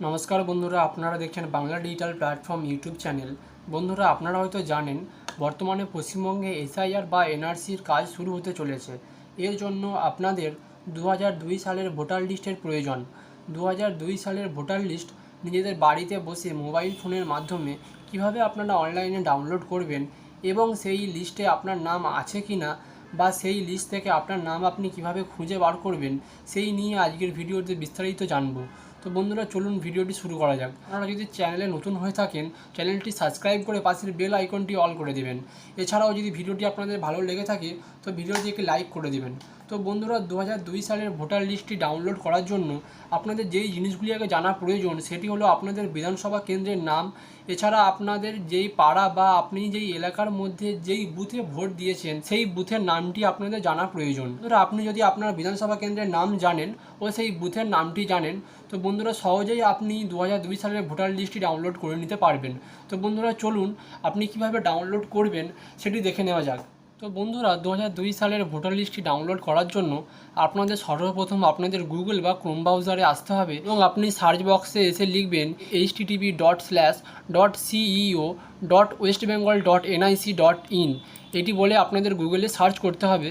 নমস্কার বন্ধুরা, আপনারা দেখছেন Bangla digital platform YouTube channel. বন্ধুরা, আপনারা হয়তো জানেন বর্তমানে পশ্চিমবঙ্গে এসআইআর বা এনআরসির কাজ শুরু হতে চলেছে। এর জন্য আপনাদের 2002 সালের ভোটার লিস্টের প্রয়োজন। 2002 সালের ভোটার লিস্ট নিজেদের বাড়িতে বসে মোবাইল ফোনের মাধ্যমে কিভাবে আপনারা অনলাইনে ডাউনলোড করবেন এবং সেই লিস্টে আপনার নাম আছে কি না বা সেই লিস্ট থেকে আপনার নাম আপনি কিভাবে খুঁজে বার করবেন, সেই নিয়ে আজকের ভিডিওতে বিস্তারিত জানবো। তো বন্ধুরা, চলুন ভিডিওটি শুরু করা যাক। আপনারা যদি চ্যানেলে নতুন হয়ে থাকেন, চ্যানেলটি সাবস্ক্রাইব করে পাশের বেল আইকনটি অল করে দেবেন। এছাড়াও যদি ভিডিওটি আপনাদের ভালো লেগে থাকে তো ভিডিওটিকে লাইক করে দেবেন। তো বন্ধুরা, 2002 সালের ভোটার লিস্টটি ডাউনলোড করার জন্য আপনাদের যেই জিনিসগুলি আগে জানা প্রয়োজন সেটি হলো আপনাদের বিধানসভা কেন্দ্রের নাম, এছাড়া আপনাদের যেই পাড়া বা আপনি যেই এলাকার মধ্যে যেই বুথে ভোট দিয়েছেন সেই বুথের নামটি আপনাদের জানা প্রয়োজন। ধরো আপনি যদি আপনার বিধানসভা কেন্দ্রের নাম জানেন ও সেই বুথের নামটি জানেন, তো বন্ধুরা সহজেই আপনি 2002 সালের ভোটার লিস্টটি ডাউনলোড করে নিতে পারবেন। তো বন্ধুরা চলুন আপনি কিভাবে ডাউনলোড করবেন সেটি দেখে নেওয়া যাক। তো বন্ধুরা, 2002 সালের ভোটার লিস্টটি ডাউনলোড করার জন্য আপনাদের সর্বপ্রথম আপনাদের গুগল বা ক্রোম ব্রাউজারে আসতে হবে এবং আপনি সার্চ বক্সে এসে লিখবেন http://ceo.westbengal.nic.in। এটি বলে আপনাদের গুগলে সার্চ করতে হবে।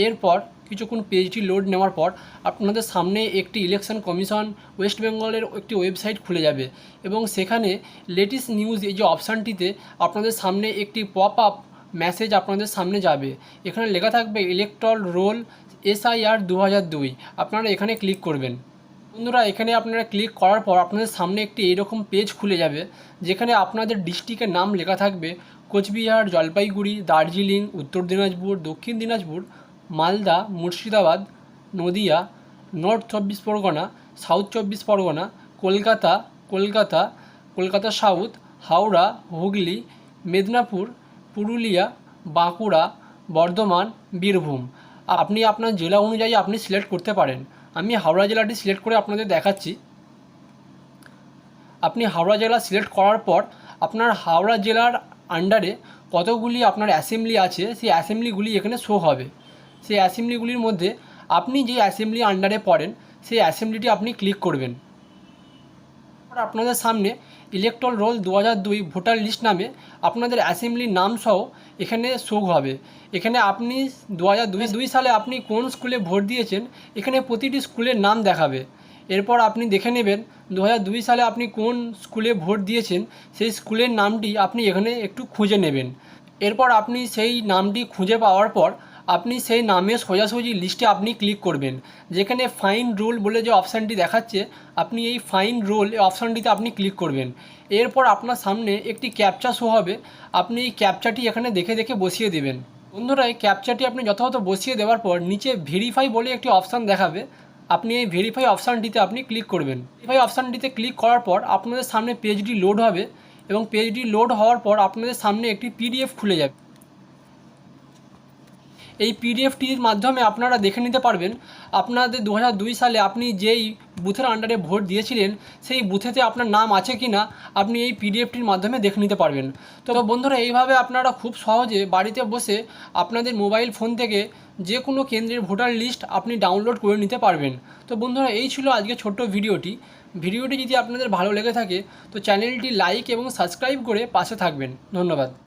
এরপর কিছুক্ষণ পেজটি লোড নেওয়ার পর আপনাদের সামনে একটি ইলেকশন কমিশন ওয়েস্ট বেঙ্গলের একটি ওয়েবসাইট খুলে যাবে এবং সেখানে লেটেস্ট নিউজ এই যে অপশানটিতে আপনাদের সামনে একটি পপ আপ মেসেজ আপনাদের সামনে যাবে। এখানে লেখা থাকবে ইলেকট্রাল রোল এসআইআর 2002। আপনারা এখানে ক্লিক করবেন। বন্ধুরা, এখানে আপনারা ক্লিক করার পর আপনাদের সামনে একটি এরকম পেজ খুলে যাবে যেখানে আপনাদের ডিস্ট্রিক্টের নাম লেখা থাকবে কোচবিহার, জলপাইগুড়ি, দার্জিলিং, উত্তর দিনাজপুর, দক্ষিণ Dinajpur, Malda, Murshidabad, Nadia, north 24 Pargana, south 24 Pargana, Kolkata south, Howrah, Hooghly, Medinipur, Purulia, Bankura, Bardhaman, Birbhum. আপনি আপনার জেলা অনুযায়ী আপনি সিলেক্ট করতে পারেন। আমি হাওড়া জেলাটি সিলেক্ট করে আপনাদের দেখাচ্ছি। আপনি হাওড়া জেলা সিলেক্ট করার পর আপনার হাওড়া জেলার আন্ডারে কতগুলি আপনার অ্যাসেম্বলি আছে সেই অ্যাসেম্বলিগুলি এখানে শো হবে। সেই অ্যাসেম্বলিগুলির মধ্যে আপনি যে অ্যাসেম্বলি আন্ডারে পড়েন সেই অ্যাসেম্বলিটি আপনি ক্লিক করবেন। আপনাদের সামনে ইলেকট্রাল রোল 2002 ভোটার লিস্ট নামে আপনাদের অ্যাসেম্বলির নাম সহ এখানে শো হবে। এখানে আপনি 2002 সালে আপনি কোন স্কুলে ভোট দিয়েছেন এখানে প্রতিটি স্কুলের নাম দেখাবে। এরপর আপনি দেখে নেবেন 2002 সালে আপনি কোন স্কুলে ভোট দিয়েছেন সেই স্কুলের নামটি আপনি এখানে একটু খুঁজে নেবেন। এরপর আপনি সেই নামটি খুঁজে পাওয়ার পর আপনি সেই নামের সোজাসুজি লিস্টে আপনি ক্লিক করবেন। যেখানে ফাইন্ড রোল বলে যে অপশানটি দেখাচ্ছে আপনি এই ফাইন্ড রোল এই অপশানটিতে আপনি ক্লিক করবেন। এরপর আপনার সামনে একটি ক্যাপচা শো হবে, আপনি এই ক্যাপচাটি এখানে দেখে দেখে বসিয়ে দেবেন। বন্ধুরা, এই ক্যাপচাটি আপনি যথাযথ বসিয়ে দেওয়ার পর নিচে ভেরিফাই বলে একটি অপশান দেখাবে, আপনি এই ভেরিফাই অপশানটিতে আপনি ক্লিক করবেন। ভেরিফাই অপশানটিতে ক্লিক করার পর আপনাদের সামনে পেজটি লোড হবে এবং পেজটি লোড হওয়ার পর আপনাদের সামনে একটি পিডিএফ খুলে যাবে। এই পিডিএফটির মাধ্যমে আপনারা দেখে নিতে পারবেন আপনাদের 2002 সালে আপনি যেই বুথের আন্ডারে ভোট দিয়েছিলেন সেই বুথেতে আপনার নাম আছে কি না আপনি এই পিডিএফটির মাধ্যমে দেখে নিতে পারবেন। তো বন্ধুরা, এইভাবে আপনারা খুব সহজে বাড়িতে বসে আপনাদের মোবাইল ফোন থেকে যে কোনো কেন্দ্রের ভোটার লিস্ট আপনি ডাউনলোড করে নিতে পারবেন। তো বন্ধুরা, এই ছিল আজকে ছোট্ট ভিডিওটি যদি আপনাদের ভালো লেগে থাকে তো চ্যানেলটি লাইক এবং সাবস্ক্রাইব করে পাশে থাকবেন। ধন্যবাদ।